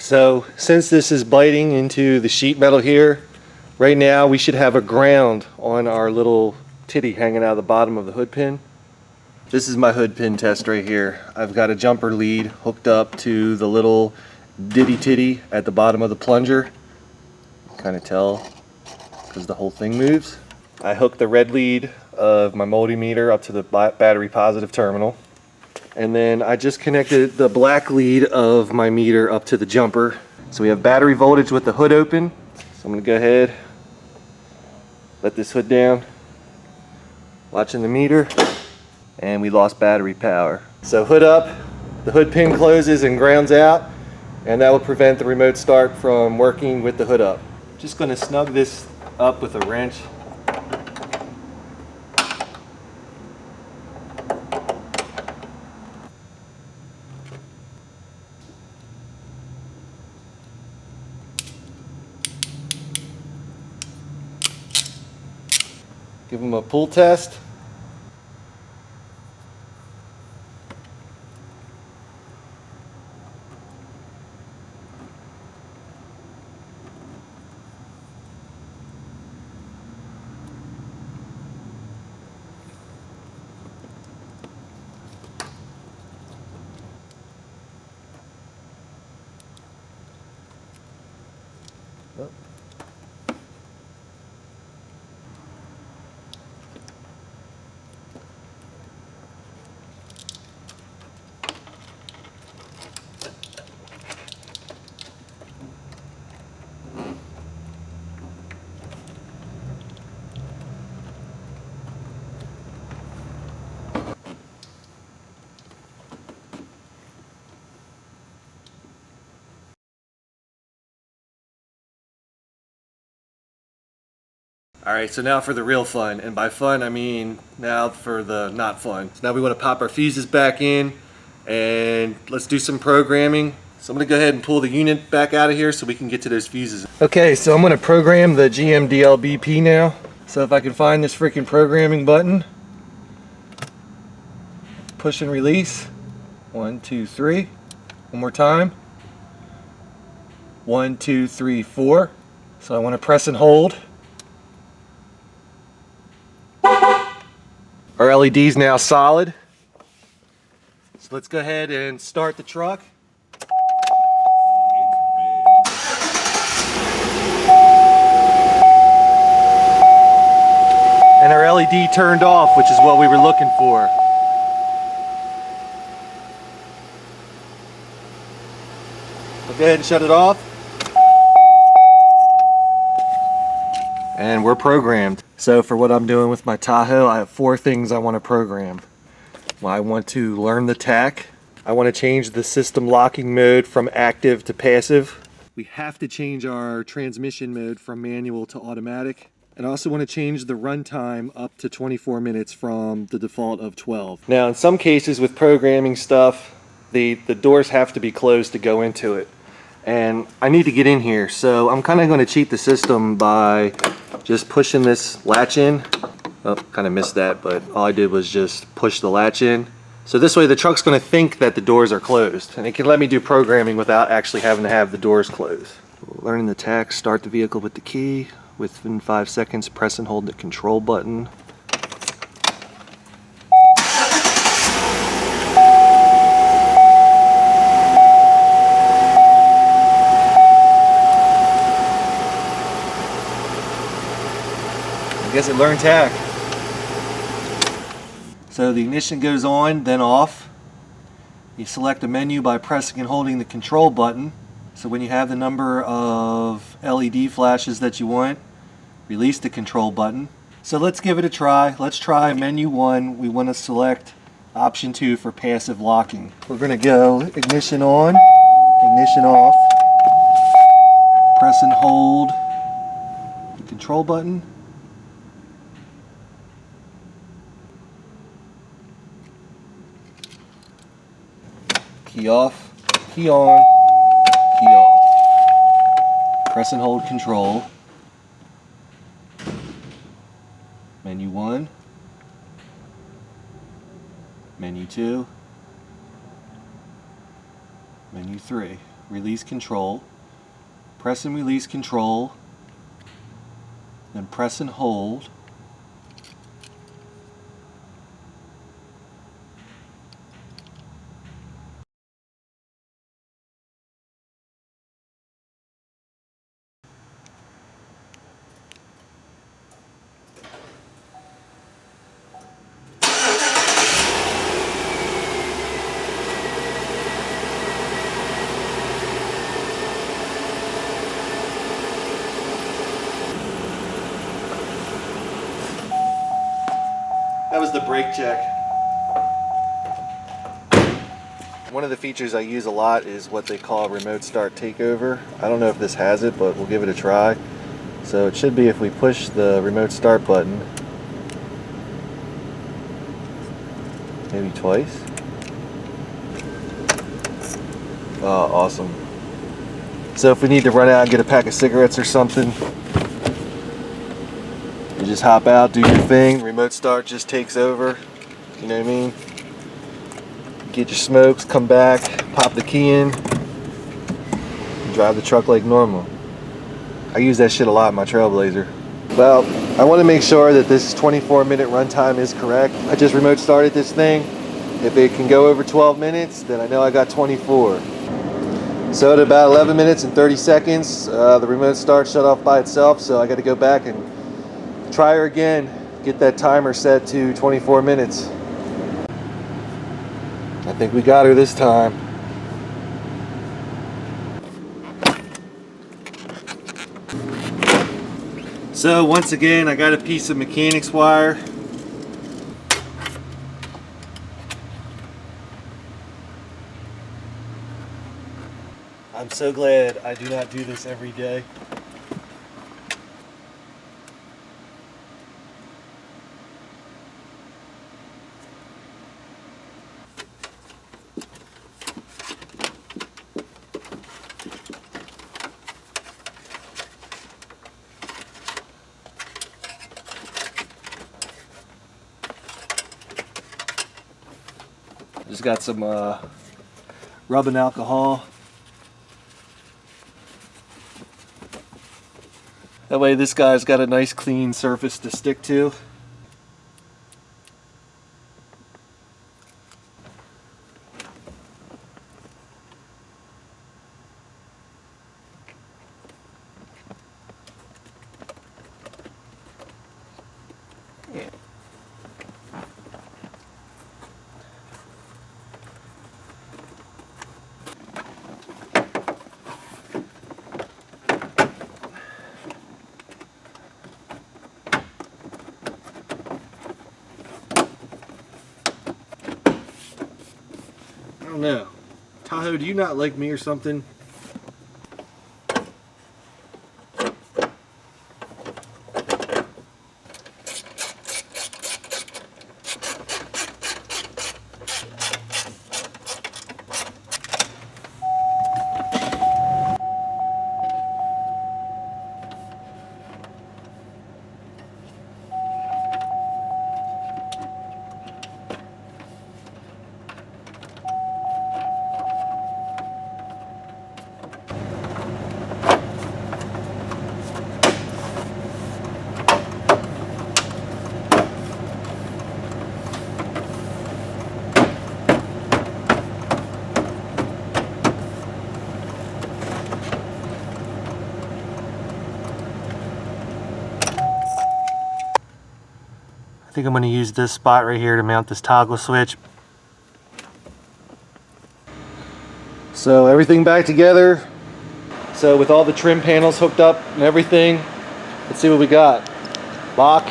So since this is biting into the sheet metal here, right now we should have a ground on our little titty hanging out of the bottom of the hood pin. This is my hood pin test right here. I've got a jumper lead hooked up to the little ditty titty at the bottom of the plunger. Kind of tell because the whole thing moves. I hooked the red lead of my multimeter up to the battery positive terminal. And then I just connected the black lead of my meter up to the jumper. So we have battery voltage with the hood open. So I'm gonna go ahead, let this hood down, watching the meter, and we lost battery power. So hood up, the hood pin closes and grounds out, and that will prevent the remote start from working with the hood up. Just gonna snug this up with a wrench. Give them a pull test. Oh. Alright, so now for the real fun, and by fun I mean now for the not fun. So now we want to pop our fuses back in and let's do some programming. So I'm going to go ahead and pull the unit back out of here so we can get to those fuses. Okay, so I'm going to program the GMDLBP now. So if I can find this freaking programming button, push and release. 1, 2, 3. One more time. 1, 2, 3, 4. So I want to press and hold. Our LED's now solid. So let's go ahead and start the truck. And our LED turned off, which is what we were looking for. So go ahead and shut it off. And we're programmed. So for what I'm doing with my Tahoe, I have 4 things I want to program. Well, I want to learn the tach. I want to change the system locking mode from active to passive. We have to change our transmission mode from manual to automatic. And I also want to change the runtime up to 24 minutes from the default of 12. Now in some cases with programming stuff, the doors have to be closed to go into it. And I need to get in here, so I'm kind of going to cheat the system by just pushing this latch in. Oh, kind of missed that, but all I did was just push the latch in. So this way the truck's going to think that the doors are closed, and it can let me do programming without actually having to have the doors closed. Learning the tack, start the vehicle with the key. Within 5 seconds, press and hold the control button. I guess it learned tack. So the ignition goes on, then off. You select a menu by pressing and holding the control button. So when you have the number of LED flashes that you want, release the control button. So let's give it a try. Let's try menu 1. We want to select option 2 for passive locking. We're going to go ignition on, ignition off. Press and hold the control button. Key off, key on, key off. Press and hold control. Menu 1, menu 2, menu 3. Release control. Press and release control, then press and hold. That was the brake check. One of the features I use a lot is what they call remote start takeover. I don't know if this has it, but we'll give it a try. So it should be if we push the remote start button, maybe twice. Oh, awesome. So if we need to run out and get a pack of cigarettes or something, you just hop out, do your thing, remote start just takes over, you know what I mean? Get your smokes, come back, pop the key in, and drive the truck like normal. I use that shit a lot in my Trailblazer. Well, I want to make sure that this 24-minute runtime is correct. I just remote started this thing. If it can go over 12 minutes, then I know I got 24. So at about 11 minutes and 30 seconds, the remote start shut off by itself, so I got to go back and try her again, get that timer set to 24 minutes. I think we got her this time. So once again, I got a piece of mechanics wire. I'm so glad I do not do this every day. Just got some rubbing alcohol. That way this guy's got a nice clean surface to stick to. I don't know. Tahoe, do you not like me or something? think I'm going to use this spot right here to mount this toggle switch. So everything back together. So with all the trim panels hooked up and everything, let's see what we got. Lock.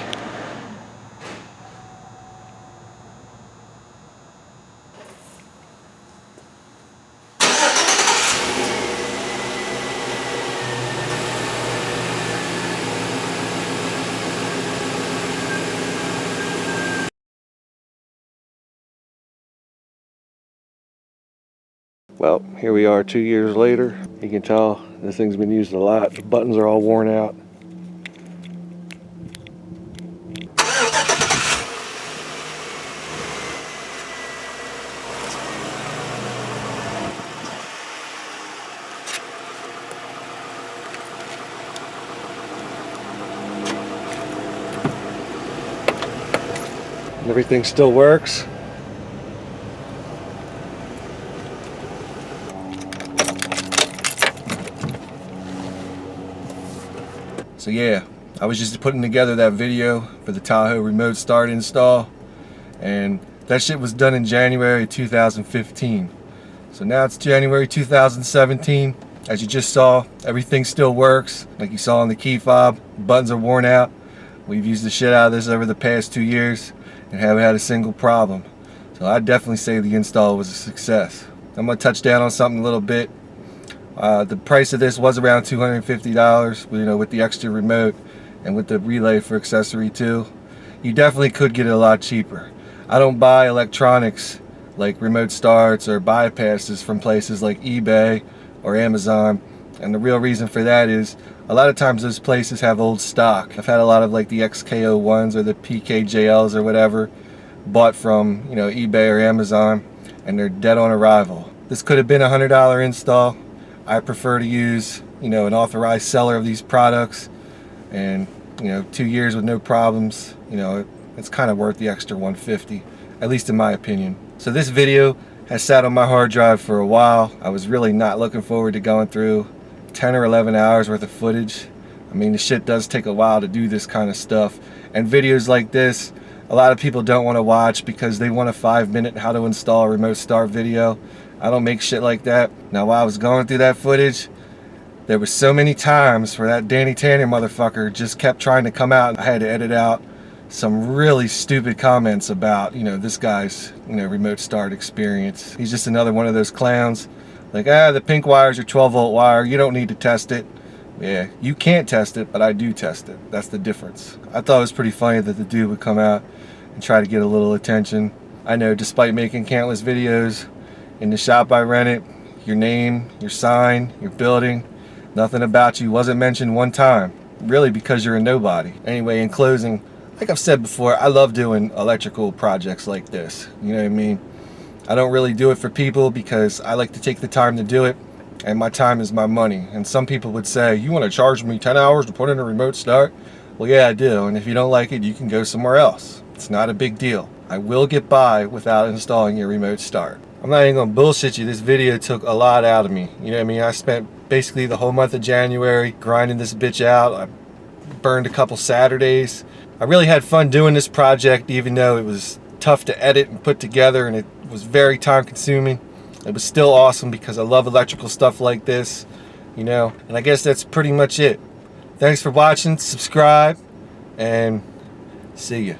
Well, here we are 2 years later. You can tell this thing's been used a lot. The buttons are all worn out. Everything still works. So yeah, I was just putting together that video for the Tahoe remote start install, and that shit was done in January 2015. So now it's January 2017. As you just saw, everything still works. Like you saw on the key fob, buttons are worn out. We've used the shit out of this over the past 2 years and haven't had a single problem. So I'd definitely say the install was a success. I'm gonna touch down on something a little bit. The price of this was around $250, with the extra remote and with the relay for Accessory 2. You definitely could get it a lot cheaper. I don't buy electronics like remote starts or bypasses from places like eBay or Amazon, and the real reason for that is a lot of times those places have old stock. I've had a lot of like the XKO1s or the PKJLs or whatever bought from eBay or Amazon, and they're dead on arrival. This could have been a $100 install. I prefer to use an authorized seller of these products, and 2 years with no problems, it's kind of worth the extra $150, at least in my opinion. So this video has sat on my hard drive for a while. I was really not looking forward to going through 10 or 11 hours worth of footage. I mean, the shit does take a while to do this kind of stuff, and videos like this a lot of people don't want to watch because they want a 5-minute how to install a remote start video. I don't make shit like that. Now, while I was going through that footage, there was so many times where that Danny Tanner motherfucker just kept trying to come out, and I had to edit out some really stupid comments about this guy's remote start experience. He's just another one of those clowns, like, the pink wire's your 12-volt wire, you don't need to test it. Yeah, you can't test it, but I do test it. That's the difference. I thought it was pretty funny that the dude would come out and try to get a little attention. I know, despite making countless videos in the shop I rented, your name, your sign, your building, nothing about you wasn't mentioned one time, really, because you're a nobody. Anyway, in closing, like I've said before, I love doing electrical projects like this. You know what I mean? I don't really do it for people because I like to take the time to do it, and my time is my money. And some people would say, you want to charge me 10 hours to put in a remote start? Well, yeah, I do, and if you don't like it, you can go somewhere else. It's not a big deal. I will get by without installing your remote start. I'm not even gonna bullshit you, this video took a lot out of me. You know what I mean? I spent basically the whole month of January grinding this bitch out. I burned a couple Saturdays. I really had fun doing this project, even though it was tough to edit and put together, and it was very time consuming. It was still awesome because I love electrical stuff like this, and I guess that's pretty much it. Thanks for watching, subscribe, and see ya.